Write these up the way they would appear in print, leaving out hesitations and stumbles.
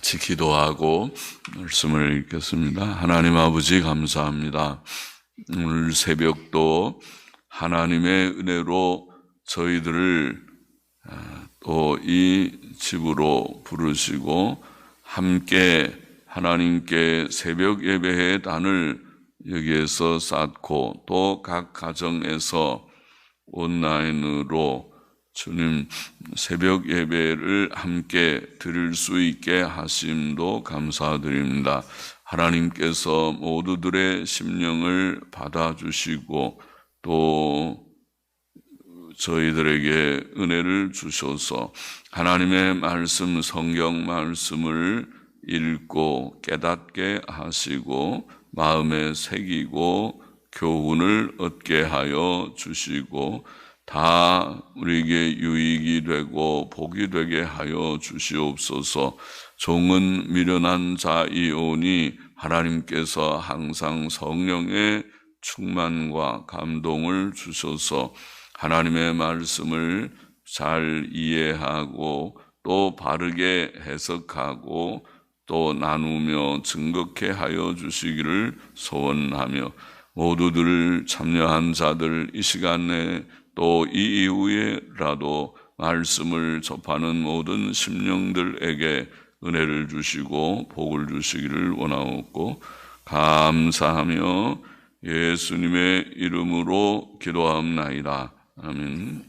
같이 기도하고 말씀을 읽겠습니다. 하나님 아버지 감사합니다. 오늘 새벽도 하나님의 은혜로 저희들을 또 이 집으로 부르시고 함께 하나님께 새벽 예배의 단을 여기에서 쌓고 또 각 가정에서 온라인으로 주님 새벽 예배를 함께 드릴 수 있게 하심도 감사드립니다. 하나님께서 모두들의 심령을 받아주시고 또 저희들에게 은혜를 주셔서 하나님의 말씀, 성경 말씀을 읽고 깨닫게 하시고 마음에 새기고 교훈을 얻게 하여 주시고 다 우리에게 유익이 되고 복이 되게 하여 주시옵소서. 종은 미련한 자이오니 하나님께서 항상 성령의 충만과 감동을 주셔서 하나님의 말씀을 잘 이해하고 또 바르게 해석하고 또 나누며 증거케 하여 주시기를 소원하며 모두들 참여한 자들 이 시간에 또 이 이후에라도 말씀을 접하는 모든 심령들에게 은혜를 주시고 복을 주시기를 원하옵고 감사하며 예수님의 이름으로 기도하옵나이다. 아멘.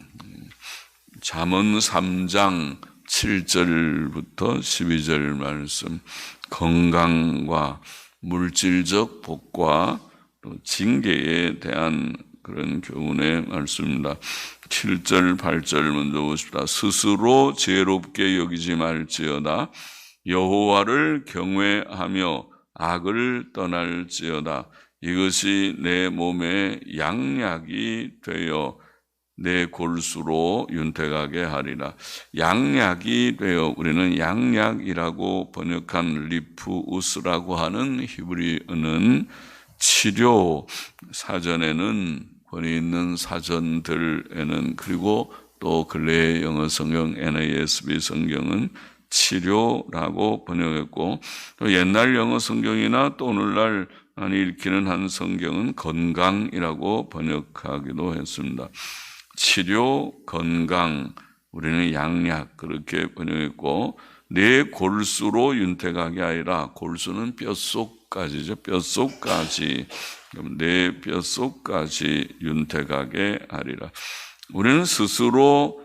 잠언 3장 7절부터 12절 말씀, 건강과 물질적 복과 또 징계에 대한 그런 교훈의 말씀입니다. 7절, 8절 먼저 보십시다. 스스로 지혜롭게 여기지 말지어다. 여호와를 경외하며 악을 떠날지어다. 이것이 내 몸에 양약이 되어 내 골수로 윤택하게 하리라. 양약이 되어, 우리는 양약이라고 번역한 리프우스라고 하는 히브리어는 치료, 사전에는 권위 있는 사전들에는, 그리고 또 근래의 영어 성경 NASB 성경은 치료라고 번역했고, 또 옛날 영어 성경이나 또 오늘날 많이 읽히는 한 성경은 건강이라고 번역하기도 했습니다. 치료, 건강, 우리는 양약 그렇게 번역했고, 내 골수로 윤택하게 하리라. 골수는 뼛속까지죠. 뼛속까지, 내 뼛속까지 윤택하게 하리라. 우리는 스스로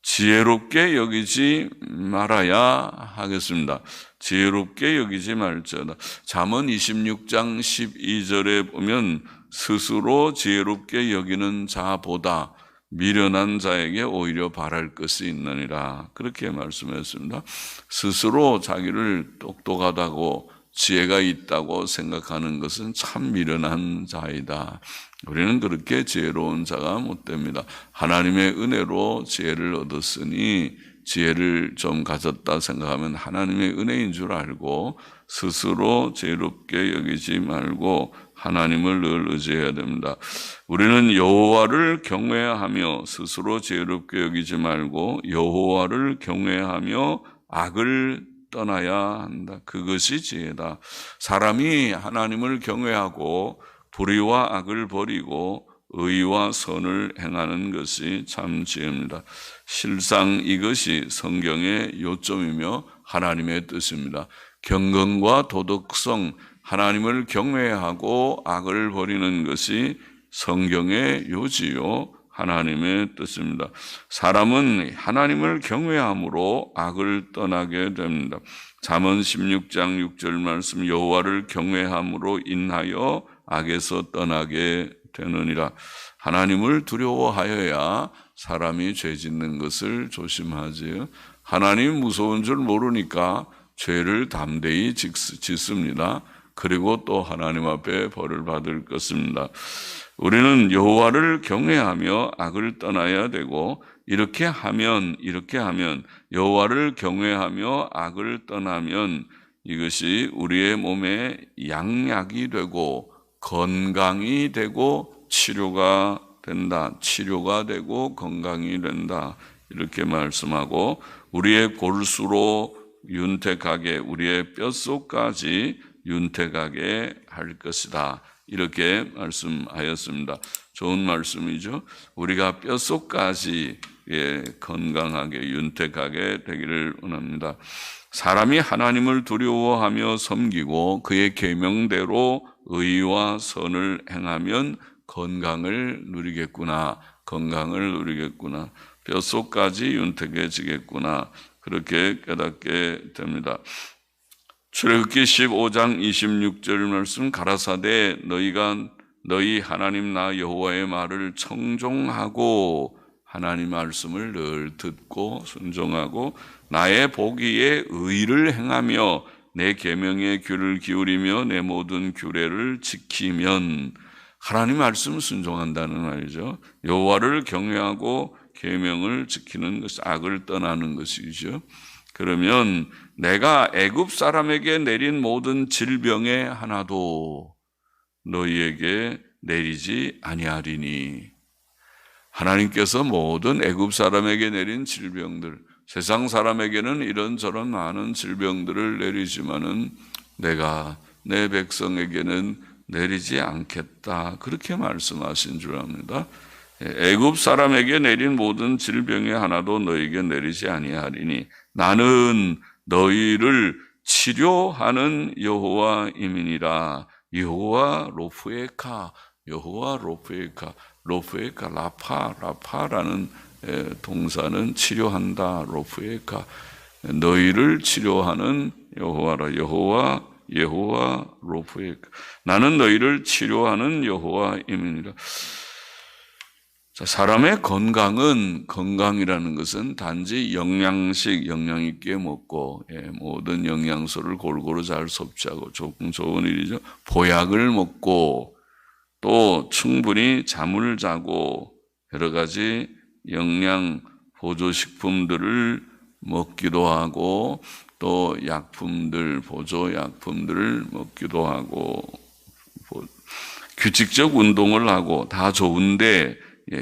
지혜롭게 여기지 말아야 하겠습니다. 지혜롭게 여기지 말지어다. 잠언 26장 12절에 보면 스스로 지혜롭게 여기는 자보다 미련한 자에게 오히려 바랄 것이 있느니라, 그렇게 말씀했습니다. 스스로 자기를 똑똑하다고 지혜가 있다고 생각하는 것은 참 미련한 자이다. 우리는 그렇게 지혜로운 자가 못 됩니다. 하나님의 은혜로 지혜를 얻었으니 지혜를 좀 가졌다 생각하면 하나님의 은혜인 줄 알고 스스로 지혜롭게 여기지 말고 하나님을 늘 의지해야 됩니다. 우리는 여호와를 경외하며 스스로 지혜롭게 여기지 말고 여호와를 경외하며 악을 떠나야 한다. 그것이 지혜다. 사람이 하나님을 경외하고 불의와 악을 버리고 의와 선을 행하는 것이 참 지혜입니다. 실상 이것이 성경의 요점이며 하나님의 뜻입니다. 경건과 도덕성, 하나님을 경외하고 악을 버리는 것이 성경의 요지요 하나님의 뜻입니다. 사람은 하나님을 경외함으로 악을 떠나게 됩니다. 잠언 16장 6절 말씀, 여호와를 경외함으로 인하여 악에서 떠나게 되느니라. 하나님을 두려워하여야 사람이 죄 짓는 것을 조심하지요. 하나님 무서운 줄 모르니까 죄를 담대히 짓습니다. 그리고 또 하나님 앞에 벌을 받을 것입니다. 우리는 여호와를 경외하며 악을 떠나야 되고, 이렇게 하면 여호와를 경외하며 악을 떠나면 이것이 우리의 몸에 양약이 되고 건강이 되고 치료가 된다. 치료가 되고 건강이 된다. 이렇게 말씀하고, 우리의 골수로 윤택하게 우리의 뼛속까지 윤택하게 할 것이다. 이렇게 말씀하였습니다. 좋은 말씀이죠. 우리가 뼛속까지 건강하게 윤택하게 되기를 원합니다. 사람이 하나님을 두려워하며 섬기고 그의 계명대로 의와 선을 행하면 건강을 누리겠구나. 건강을 누리겠구나. 뼛속까지 윤택해지겠구나. 그렇게 깨닫게 됩니다. 출애굽기 15장 26절 말씀, 가라사대 너희 하나님 나 여호와의 말을 청종하고 하나님 말씀을 늘 듣고 순종하고 나의 보기에 의를 행하며 내 계명에 귀를 기울이며 내 모든 규례를 지키면, 하나님 말씀 순종한다는 말이죠. 여호와를 경외하고 계명을 지키는 것이 악을 떠나는 것이죠. 그러면 내가 애굽 사람에게 내린 모든 질병의 하나도 너희에게 내리지 아니하리니. 하나님께서 모든 애굽 사람에게 내린 질병들, 세상 사람에게는 이런저런 많은 질병들을 내리지만은 내가 내 백성에게는 내리지 않겠다. 그렇게 말씀하신 줄 압니다. 애굽 사람에게 내린 모든 질병의 하나도 너희에게 내리지 아니하리니 나는 너희를 치료하는 여호와임이니라. 여호와 로프에카, 여호와 로프에카, 로프에카 라파라는 동사는 치료한다. 로프에카, 너희를 치료하는 여호와라. 여호와 로프에카, 나는 너희를 치료하는 여호와임이니라. 사람의 건강이라는 것은 단지 영양식, 영양 있게 먹고 모든 영양소를 골고루 잘 섭취하고 좋은 일이죠. 보약을 먹고 또 충분히 잠을 자고 여러 가지 영양 보조식품들을 먹기도 하고 또 보조약품들을 먹기도 하고 규칙적 운동을 하고 다 좋은데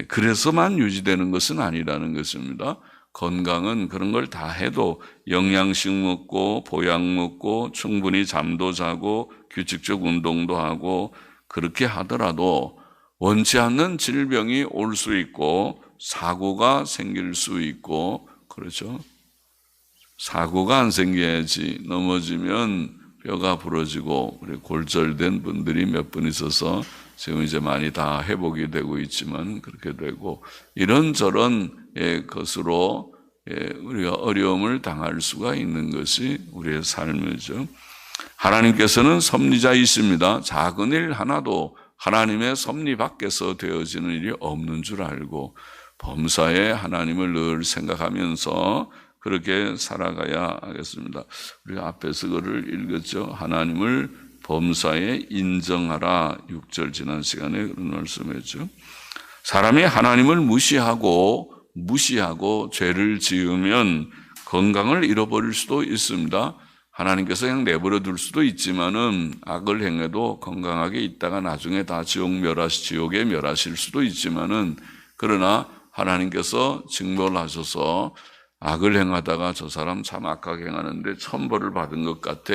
그래서만 유지되는 것은 아니라는 것입니다. 건강은 그런 걸 다 해도 영양식 먹고 보약 먹고 충분히 잠도 자고 규칙적 운동도 하고 그렇게 하더라도 원치 않는 질병이 올 수 있고 사고가 생길 수 있고, 그렇죠? 사고가 안 생겨야지. 넘어지면 뼈가 부러지고 골절된 분들이 몇 분 있어서 지금 이제 많이 다 회복이 되고 있지만 그렇게 되고, 이런저런 것으로 우리가 어려움을 당할 수가 있는 것이 우리의 삶이죠. 하나님께서는 섭리자이십니다. 작은 일 하나도 하나님의 섭리 밖에서 되어지는 일이 없는 줄 알고 범사에 하나님을 늘 생각하면서 그렇게 살아가야 하겠습니다. 우리가 앞에서 그를 읽었죠. 하나님을 범사에 인정하라. 6절 지난 시간에 그런 말씀했죠. 사람이 하나님을 무시하고 죄를 지으면 건강을 잃어버릴 수도 있습니다. 하나님께서 그냥 내버려 둘 수도 있지만은 악을 행해도 건강하게 있다가 나중에 다 지옥에 멸하실 수도 있지만은, 그러나 하나님께서 징벌하셔서 악을 행하다가 저 사람 참 악하게 행하는데 천벌을 받은 것 같아,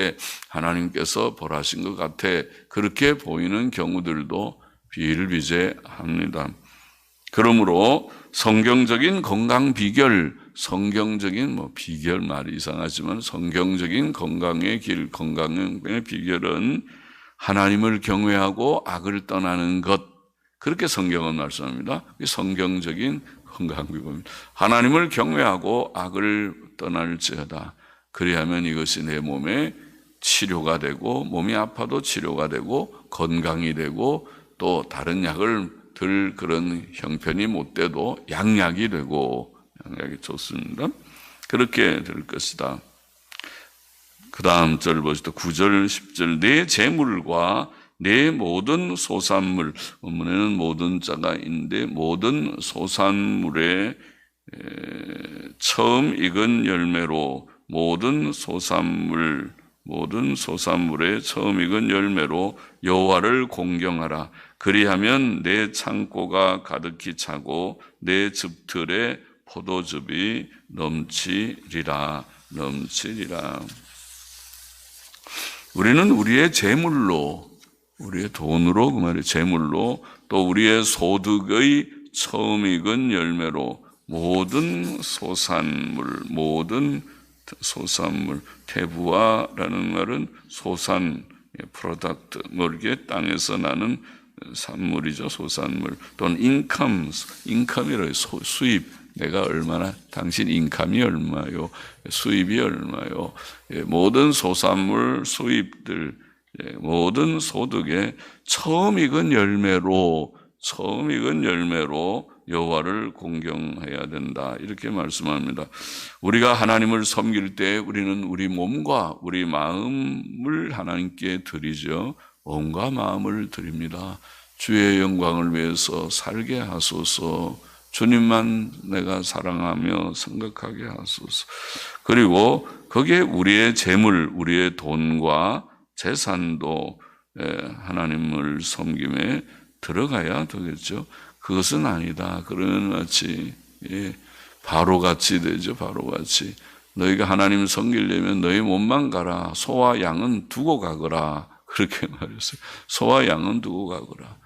하나님께서 벌하신 것 같아, 그렇게 보이는 경우들도 비일비재합니다. 그러므로 성경적인 건강 비결, 비결 말이 이상하지만 성경적인 건강의 비결은 하나님을 경외하고 악을 떠나는 것, 그렇게 성경은 말씀합니다. 성경적인 건강 비결입니다. 하나님을 경외하고 악을 떠날지어다. 그리하면 이것이 내 몸에 치료가 되고, 몸이 아파도 치료가 되고 건강이 되고, 또 다른 약을 들 그런 형편이 못 돼도 양약이 되고, 양약이 좋습니다. 그렇게 될 것이다. 그 다음 절 보시죠. 9절 10절 내 재물과 내 모든 소산물, 원문에는 모든 자가 있는데 모든 소산물의 처음 익은 열매로, 모든 소산물의 처음 익은 열매로 여호와를 공경하라. 그리하면 내 창고가 가득히 차고 내 즙틀에 포도즙이 넘치리라. 넘치리라. 우리는 우리의 재물로, 우리의 돈으로, 그 말이 재물로, 또 우리의 소득의 처음 익은 열매로 모든 소산물, 태부화라는 말은 소산, 프로덕트, 이게 땅에서 나는 산물이죠. 소산물 또는 인컴이라고 수입. 내가 얼마나, 당신 인컴이 얼마요? 수입이 얼마요? 모든 소산물 수입들, 모든 소득의 처음 익은 열매로 여호와를 공경해야 된다. 이렇게 말씀합니다. 우리가 하나님을 섬길 때 우리는 우리 몸과 우리 마음을 하나님께 드리죠. 온갖 마음을 드립니다. 주의 영광을 위해서 살게 하소서. 주님만 내가 사랑하며 생각하게 하소서. 그리고 거기에 우리의 재물, 우리의 돈과 재산도 하나님을 섬김에 들어가야 되겠죠. 그것은 아니다. 그러면 마치 바로같이 되죠. 바로같이. 너희가 하나님을 섬기려면 너희 몸만 가라. 소와 양은 두고 가거라. 그렇게 말했어요. 소와 양은 두고 가거라.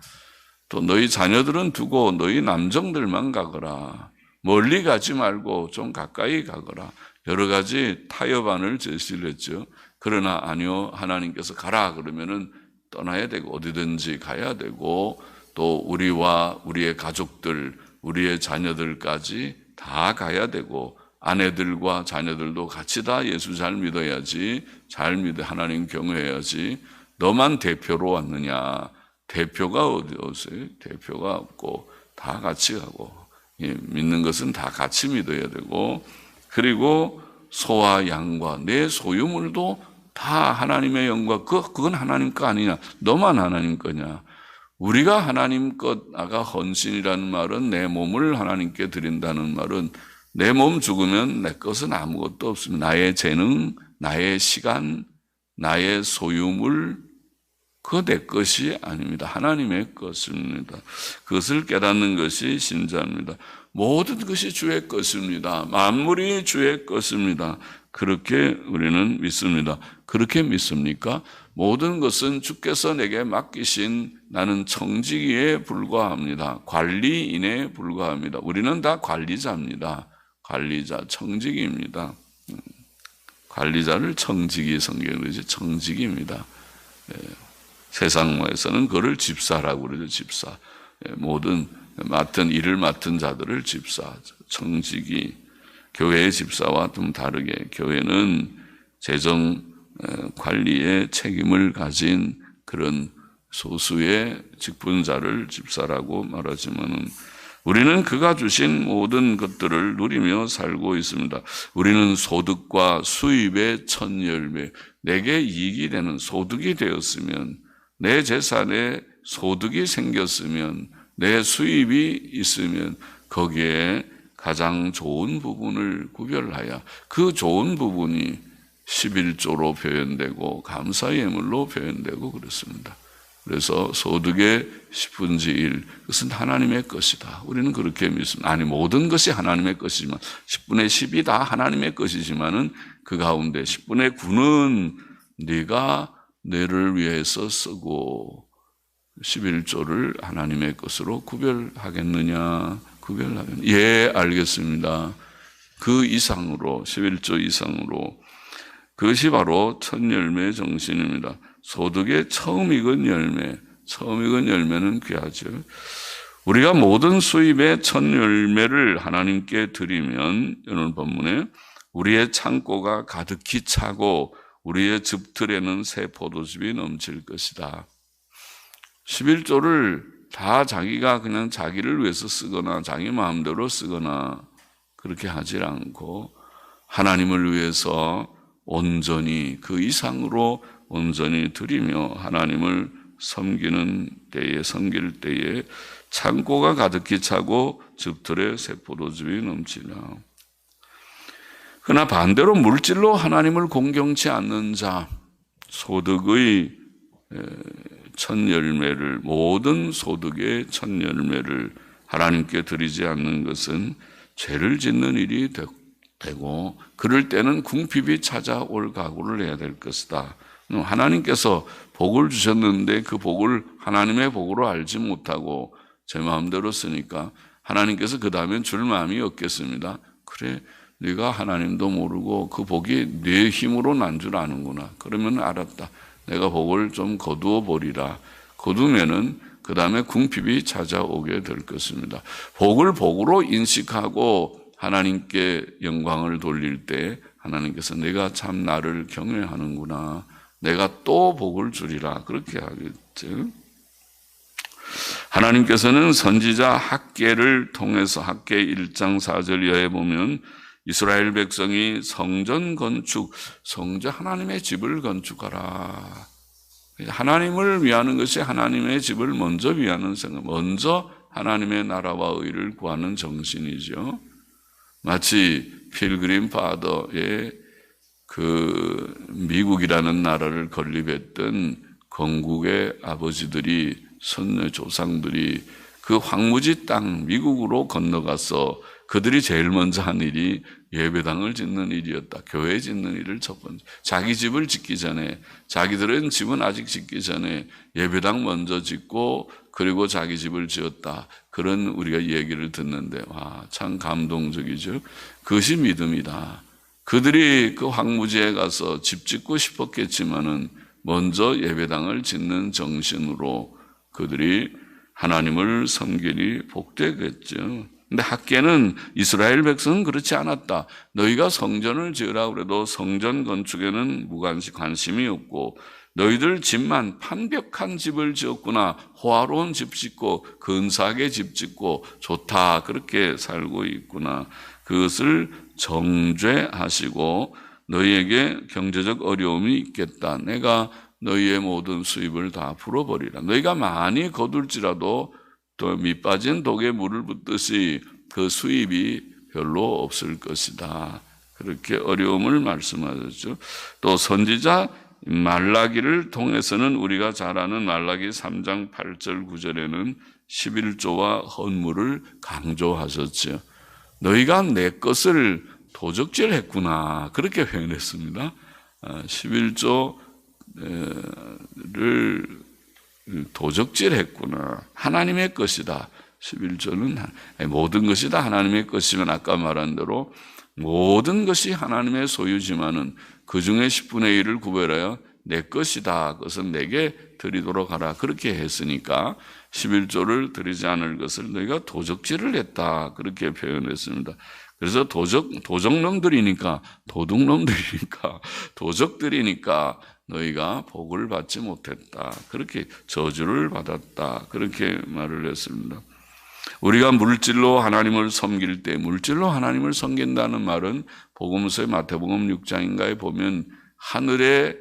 또 너희 자녀들은 두고 너희 남정들만 가거라. 멀리 가지 말고 좀 가까이 가거라. 여러 가지 타협안을 제시를 했죠. 그러나 아니요, 하나님께서 가라 그러면은 떠나야 되고 어디든지 가야 되고, 또 우리와 우리의 가족들, 우리의 자녀들까지 다 가야 되고, 아내들과 자녀들도 같이 다 예수 잘 믿어야지, 잘 믿어 하나님 경외해야지. 너만 대표로 왔느냐? 대표가 어디 없어요? 대표가 없고 다 같이 가고, 믿는 것은 다 같이 믿어야 되고, 그리고 소와 양과 내 소유물도 다 하나님의 영광, 그건 하나님 거 아니냐? 너만 하나님 거냐? 우리가 하나님 것, 아까 헌신이라는 말은 내 몸을 하나님께 드린다는 말은 내 몸 죽으면 내 것은 아무것도 없습니다. 나의 재능, 나의 시간, 나의 소유물, 그거 내 것이 아닙니다. 하나님의 것입니다. 그것을 깨닫는 것이 신자입니다. 모든 것이 주의 것입니다. 만물이 주의 것입니다. 그렇게 우리는 믿습니다. 그렇게 믿습니까? 모든 것은 주께서 내게 맡기신 나는 청지기에 불과합니다. 관리인에 불과합니다. 우리는 다 관리자입니다. 관리자, 청지기입니다. 관리자를 청지기, 성경에 그러지 청지기입니다. 세상에서는 그를 집사라고 그러죠. 집사. 모든 일을 맡은 자들을 집사, 청지기. 교회의 집사와 좀 다르게 교회는 재정 관리의 책임을 가진 그런 소수의 직분자를 집사라고 말하지만은, 우리는 그가 주신 모든 것들을 누리며 살고 있습니다. 우리는 소득과 수입의 첫 열매, 내게 이익이 되는 소득이 되었으면, 내 재산에 소득이 생겼으면, 내 수입이 있으면 거기에 가장 좋은 부분을 구별하여 그 좋은 부분이 11조로 표현되고 감사 예물로 표현되고 그렇습니다. 그래서 소득의 10분의 1, 그것은 하나님의 것이다. 우리는 그렇게 믿습니다. 아니, 모든 것이 하나님의 것이지만 10분의 10이 다 하나님의 것이지만은 그 가운데 10분의 9는 네가 너를 위해서 쓰고 11조를 하나님의 것으로 구별하겠느냐? 예, 알겠습니다. 그 이상으로, 11조 이상으로. 그것이 바로 첫 열매의 정신입니다. 소득의 처음 익은 열매는 귀하죠. 우리가 모든 수입의 첫 열매를 하나님께 드리면, 오늘 본문에 우리의 창고가 가득히 차고 우리의 즙틀에는 새 포도즙이 넘칠 것이다. 11조를 다 자기가 그냥 자기를 위해서 쓰거나 자기 마음대로 쓰거나 그렇게 하지 않고 하나님을 위해서 온전히, 그 이상으로 온전히 드리며 하나님을 섬길 때에 창고가 가득히 차고 즙틀에 새 포도즙이 넘치라. 그러나 반대로 물질로 하나님을 공경치 않는 자, 소득의 첫 열매를, 모든 소득의 첫 열매를 하나님께 드리지 않는 것은 죄를 짓는 일이 되고 그럴 때는 궁핍이 찾아올 각오를 해야 될 것이다. 하나님께서 복을 주셨는데 그 복을 하나님의 복으로 알지 못하고 제 마음대로 쓰니까 하나님께서 그 다음엔 줄 마음이 없겠습니다. 그래, 네가 하나님도 모르고 그 복이 네 힘으로 난 줄 아는구나. 그러면 알았다. 내가 복을 좀 거두어 보리라. 거두면은 그 다음에 궁핍이 찾아오게 될 것입니다. 복을 복으로 인식하고 하나님께 영광을 돌릴 때 하나님께서 내가 참 나를 경외하는구나. 내가 또 복을 주리라. 그렇게 하겠죠. 하나님께서는 선지자 학개를 통해서 학개 1장 4절 이하에 보면 이스라엘 백성이 성전 건축, 성전 하나님의 집을 건축하라. 하나님을 위하는 것이 하나님의 집을 먼저 위하는 생각, 먼저 하나님의 나라와 의를 구하는 정신이죠. 마치 필그림 파더의 그 미국이라는 나라를 건립했던 건국의 아버지들이 선조 조상들이 그 황무지 땅 미국으로 건너가서 그들이 제일 먼저 한 일이 예배당을 짓는 일이었다. 교회 짓는 일을 첫 번째. 자기 집을 짓기 전에, 자기들은 집은 아직 짓기 전에 예배당 먼저 짓고 그리고 자기 집을 지었다. 그런 우리가 얘기를 듣는데 와, 참 감동적이죠. 그것이 믿음이다. 그들이 그 황무지에 가서 집 짓고 싶었겠지만은 먼저 예배당을 짓는 정신으로 그들이 하나님을 섬기니 복되겠죠. 근데 학개는 이스라엘 백성은 그렇지 않았다. 너희가 성전을 지으라 그래도 성전 건축에는 무관심 관심이 없고 너희들 집만 판벽한 집을 지었구나. 호화로운 집 짓고 근사하게 집 짓고 좋다. 그렇게 살고 있구나. 그것을 정죄하시고 너희에게 경제적 어려움이 있겠다. 내가 너희의 모든 수입을 다 풀어버리라. 너희가 많이 거둘지라도 또 밑빠진 독에 물을 붓듯이 그 수입이 별로 없을 것이다. 그렇게 어려움을 말씀하셨죠. 또 선지자 말라기를 통해서는 우리가 잘 아는 말라기 3장 8절 9절에는 11조와 헌물을 강조하셨죠. 너희가 내 것을 도적질했구나. 그렇게 표현했습니다. 11조를 도적질했구나. 하나님의 것이다. 11조는 모든 것이 다 하나님의 것이면 아까 말한 대로 모든 것이 하나님의 소유지만은 그 중에 10분의 1을 구별하여 내 것이다. 그것은 내게 드리도록 하라. 그렇게 했으니까 11조를 드리지 않을 것을 너희가 도적질을 했다. 그렇게 표현했습니다. 그래서 도적놈들이니까, 도둑놈들이니까, 도적들이니까 너희가 복을 받지 못했다. 그렇게 저주를 받았다. 그렇게 말을 했습니다. 우리가 물질로 하나님을 섬길 때, 물질로 하나님을 섬긴다는 말은 복음서의 마태복음 6장인가에 보면 하늘에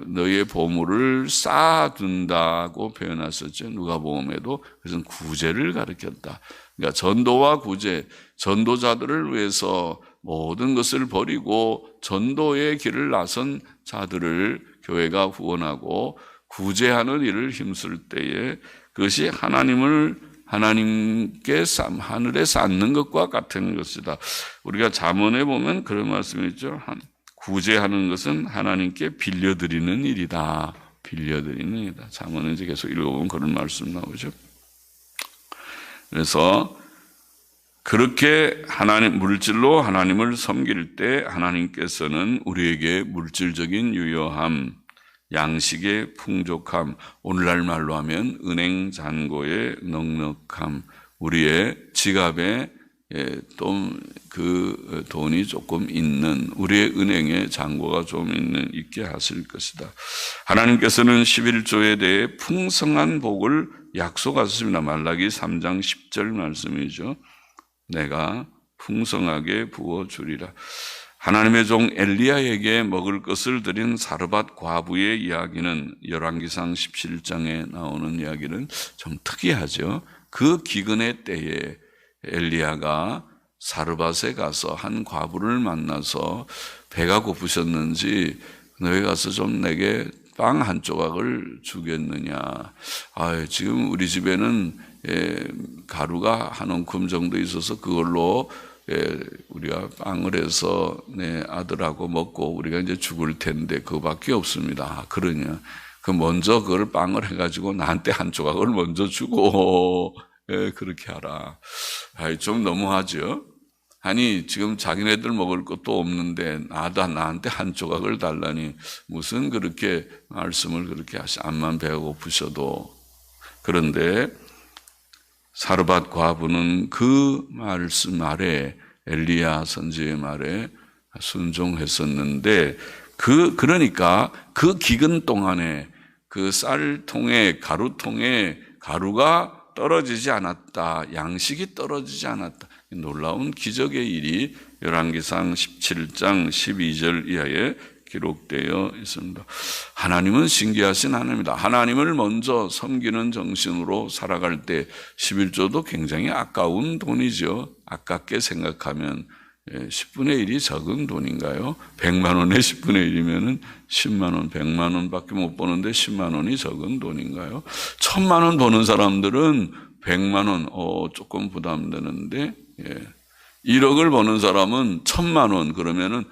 너희의 보물을 쌓아둔다고 표현하셨죠. 누가복음에도. 그것은 구제를 가리켰다. 그러니까 전도와 구제, 전도자들을 위해서 모든 것을 버리고 전도의 길을 나선 자들을 교회가 후원하고 구제하는 일을 힘쓸 때에 그것이 하나님께 하늘에 쌓는 것과 같은 것이다. 우리가 잠언에 보면 그런 말씀이 있죠. 구제하는 것은 하나님께 빌려드리는 일이다. 빌려드리는 일이다. 잠언에 이제 계속 읽어보면 그런 말씀 나오죠. 그래서 그렇게 물질로 하나님을 섬길 때 하나님께서는 우리에게 물질적인 유효함, 양식의 풍족함, 오늘날 말로 하면 은행 잔고의 넉넉함, 우리의 지갑에 또 그 돈이 조금 있는, 우리의 은행에 잔고가 좀 있게 하실 것이다. 하나님께서는 11조에 대해 풍성한 복을 약속하셨습니다. 말라기 3장 10절 말씀이죠. 내가 풍성하게 부어주리라. 하나님의 종 엘리야에게 먹을 것을 드린 사르밧 과부의 이야기는 열왕기상 17장에 나오는 이야기는 좀 특이하죠. 그 기근의 때에 엘리야가 사르밧에 가서 한 과부를 만나서 배가 고프셨는지 너희 가서 좀 내게 빵 한 조각을 주겠느냐. 지금 우리 집에는 가루가 한 움큼 정도 있어서 그걸로 우리가 빵을 해서 내 아들하고 먹고 우리가 이제 죽을 텐데 그거밖에 없습니다. 그러냐? 먼저 그걸 빵을 해가지고 나한테 한 조각을 먼저 주고 그렇게 하라. 좀 너무하죠? 아니 지금 자기네들 먹을 것도 없는데 나한테 한 조각을 달라니 무슨 그렇게 말씀을 그렇게 암만 배가 고프셔도. 그런데 사르밧 과부는 그 말씀 말에, 엘리야 선지의 말에 순종했었는데 그러니까 그 기근 동안에 그 쌀통에 가루통에 가루가 떨어지지 않았다. 양식이 떨어지지 않았다. 놀라운 기적의 일이 열왕기상 17장 12절 이하에 기록되어 있습니다. 하나님은 신기하신 하나님입니다. 하나님을 먼저 섬기는 정신으로 살아갈 때 11조도 굉장히 아까운 돈이죠. 아깝게 생각하면 10분의 1이 적은 돈인가요? 100만 원에 10분의 1이면 10만 원, 100만 원밖에 못 버는데 10만 원이 적은 돈인가요? 1000만 원 버는 사람들은 100만 원 조금 부담되는데 1억을 버는 사람은 1000만 원 그러면은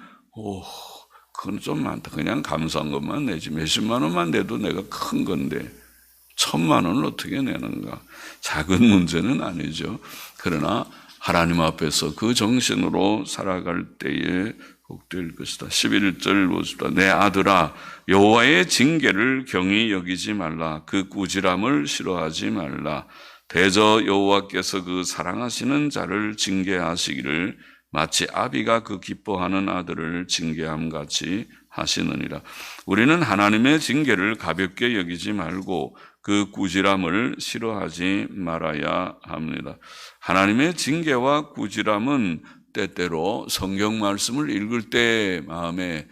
그건 좀 많다. 그냥 감사한 것만 내지 몇십만 원만 내도 내가 큰 건데 1000만 원을 어떻게 내는가? 작은 문제는 아니죠. 그러나 하나님 앞에서 그 정신으로 살아갈 때에 복될 것이다. 11절 보십시다. 내 아들아 여호와의 징계를 경히 여기지 말라. 그 꾸지람을 싫어하지 말라. 대저 여호와께서 그 사랑하시는 자를 징계하시기를 마치 아비가 그 기뻐하는 아들을 징계함 같이 하시느니라. 우리는 하나님의 징계를 가볍게 여기지 말고 그 꾸지람을 싫어하지 말아야 합니다. 하나님의 징계와 꾸지람은 때때로 성경 말씀을 읽을 때 마음에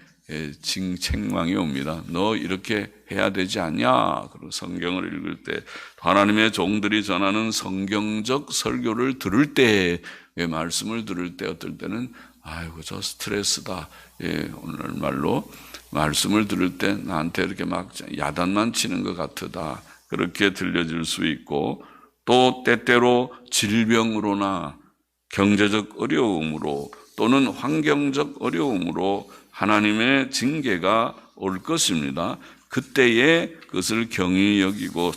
책망이 옵니다. 너 이렇게 해야 되지 않냐? 그리고 성경을 읽을 때 하나님의 종들이 전하는 성경적 설교를 들을 때 말씀을 들을 때 어떨 때는 아이고 저 스트레스다. 오늘 말로 말씀을 들을 때 나한테 이렇게 막 야단만 치는 것 같으다. 그렇게 들려질 수 있고 또 때때로 질병으로나 경제적 어려움으로 또는 환경적 어려움으로 하나님의 징계가 올 것입니다. 그때에 그것을 경히 여기고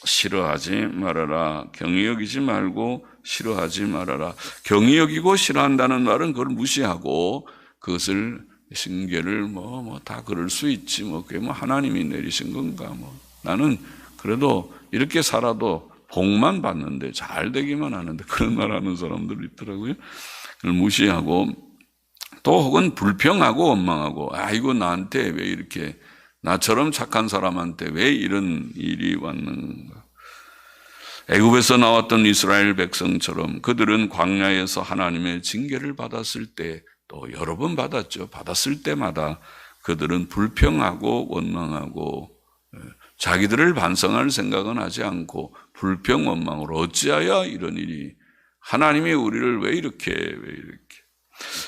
싫어하지 말아라. 경히 여기지 말고 싫어하지 말아라. 경히 여기고 싫어한다는 말은 그걸 무시하고 그것을 징계를 다 그럴 수 있지 그게 하나님이 내리신 건가 나는 그래도 이렇게 살아도 복만 받는데 잘 되기만 하는데 그런 말 하는 사람들 있더라고요. 그걸 무시하고 또 혹은 불평하고 원망하고 아이고 나한테 왜 이렇게 나처럼 착한 사람한테 왜 이런 일이 왔는가. 애굽에서 나왔던 이스라엘 백성처럼 그들은 광야에서 하나님의 징계를 받았을 때 또 여러 번 받았죠. 받았을 때마다 그들은 불평하고 원망하고 자기들을 반성할 생각은 하지 않고 불평 원망으로 어찌하여 이런 일이 하나님이 우리를 왜 이렇게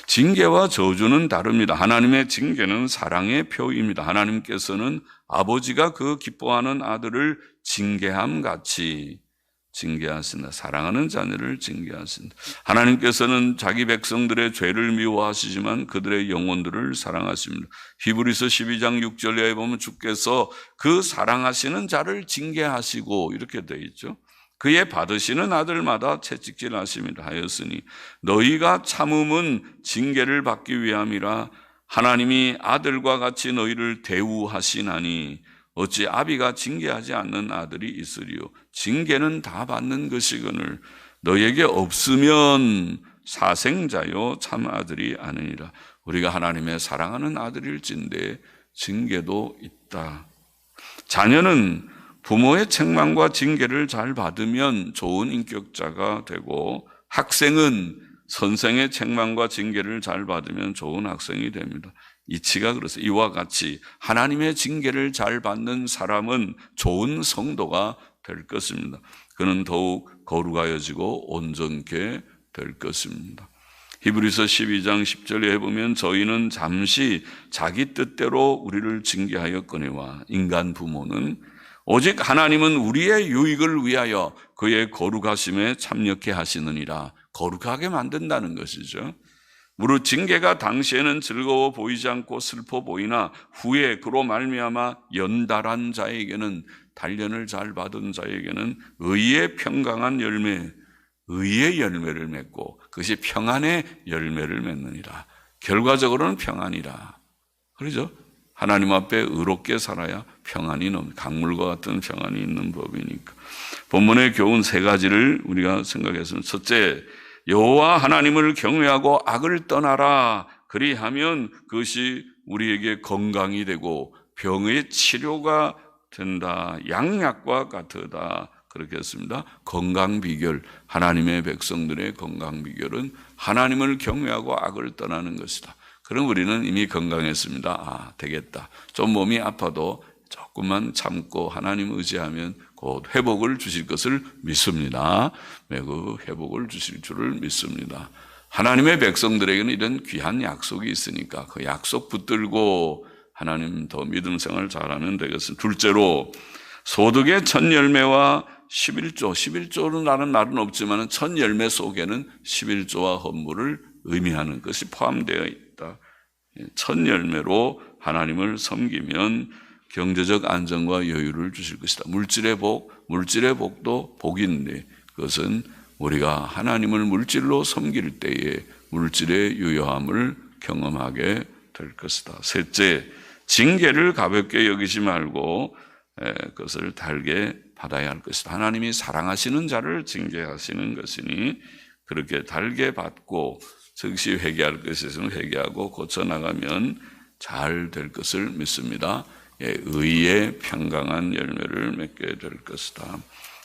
징계와 저주는 다릅니다. 하나님의 징계는 사랑의 표입니다. 하나님께서는 아버지가 그 기뻐하는 아들을 징계함 같이 징계하신다. 사랑하는 자녀를 징계하신다. 하나님께서는 자기 백성들의 죄를 미워하시지만 그들의 영혼들을 사랑하십니다. 히브리서 12장 6절에 보면 주께서 그 사랑하시는 자를 징계하시고 이렇게 되어 있죠. 그의 받으시는 아들마다 채찍질하심이라 하였으니 너희가 참음은 징계를 받기 위함이라. 하나님이 아들과 같이 너희를 대우하시나니 어찌 아비가 징계하지 않는 아들이 있으리요. 징계는 다 받는 것이거늘 너에게 없으면 사생자요 참 아들이 아니니라. 우리가 하나님의 사랑하는 아들일진데 징계도 있다. 자녀는 부모의 책망과 징계를 잘 받으면 좋은 인격자가 되고 학생은 선생의 책망과 징계를 잘 받으면 좋은 학생이 됩니다. 이치가 그래서 이와 같이 하나님의 징계를 잘 받는 사람은 좋은 성도가 될 것입니다. 그는 더욱 거룩하여지고 온전케 될 것입니다. 히브리서 12장 10절에 보면 저희는 잠시 자기 뜻대로 우리를 징계하였거니와 인간 부모는 오직 하나님은 우리의 유익을 위하여 그의 거룩하심에 참여케 하시느니라. 거룩하게 만든다는 것이죠. 무릇 징계가 당시에는 즐거워 보이지 않고 슬퍼 보이나 후에 그로 말미암아 연달한 자에게는, 단련을 잘 받은 자에게는 의의 평강한 열매, 의의 열매를 맺고 그것이 평안의 열매를 맺느니라. 결과적으로는 평안이라. 그러죠? 하나님 앞에 의롭게 살아야 평안이 강물과 같은 평안이 있는 법이니까. 본문의 교훈 세 가지를 우리가 생각했습니다. 첫째, 여호와 하나님을 경외하고 악을 떠나라. 그리하면 그것이 우리에게 건강이 되고 병의 치료가 된다. 양약과 같으다. 그렇게 했습니다. 건강 비결, 하나님의 백성들의 건강 비결은 하나님을 경외하고 악을 떠나는 것이다. 그럼 우리는 이미 건강했습니다. 되겠다. 좀 몸이 아파도 조금만 참고 하나님 의지하면 곧 회복을 주실 것을 믿습니다. 매우 회복을 주실 줄을 믿습니다. 하나님의 백성들에게는 이런 귀한 약속이 있으니까 그 약속 붙들고 하나님 더 믿음 생활 잘하면 되겠습니다. 둘째로, 소득의 첫 열매와 11조, 11조라는 말은 없지만 첫 열매 속에는 11조와 헌물을 의미하는 것이 포함되어 있다. 첫 열매로 하나님을 섬기면 경제적 안정과 여유를 주실 것이다. 물질의 복도 복인데 그것은 우리가 하나님을 물질로 섬길 때에 물질의 유효함을 경험하게 될 것이다. 셋째, 징계를 가볍게 여기지 말고 그것을 달게 받아야 할 것이다. 하나님이 사랑하시는 자를 징계하시는 것이니 그렇게 달게 받고 즉시 회개할 것에서는 회개하고 고쳐나가면 잘 될 것을 믿습니다. 의의 평강한 열매를 맺게 될 것이다.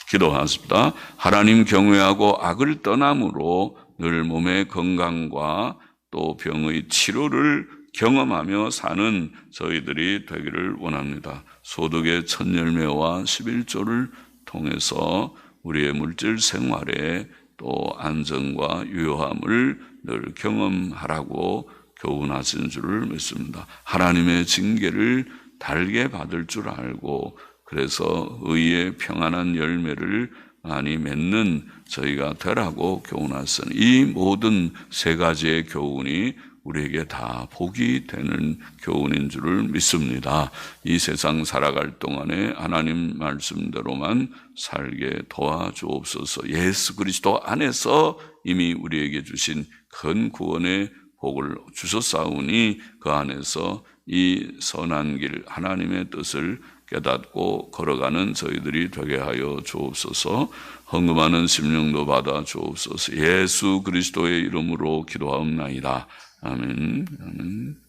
기도하십니다. 하나님 경외하고 악을 떠남으로 늘 몸의 건강과 또 병의 치료를 경험하며 사는 저희들이 되기를 원합니다. 소득의 첫 열매와 11조를 통해서 우리의 물질 생활에 또 안정과 유효함을 늘 경험하라고 교훈하신 줄을 믿습니다. 하나님의 징계를 달게 받을 줄 알고 그래서 의의 평안한 열매를 많이 맺는 저희가 되라고 교훈하신 이 모든 세 가지의 교훈이 우리에게 다 복이 되는 교훈인 줄을 믿습니다. 이 세상 살아갈 동안에 하나님 말씀대로만 살게 도와주옵소서. 예수 그리스도 안에서 이미 우리에게 주신 큰 구원의 복을 주셨사오니 그 안에서 이 선한 길 하나님의 뜻을 깨닫고 걸어가는 저희들이 되게 하여 주옵소서. 헌금하는 심령도 받아 주옵소서. 예수 그리스도의 이름으로 기도하옵나이다. 아멘. 아멘.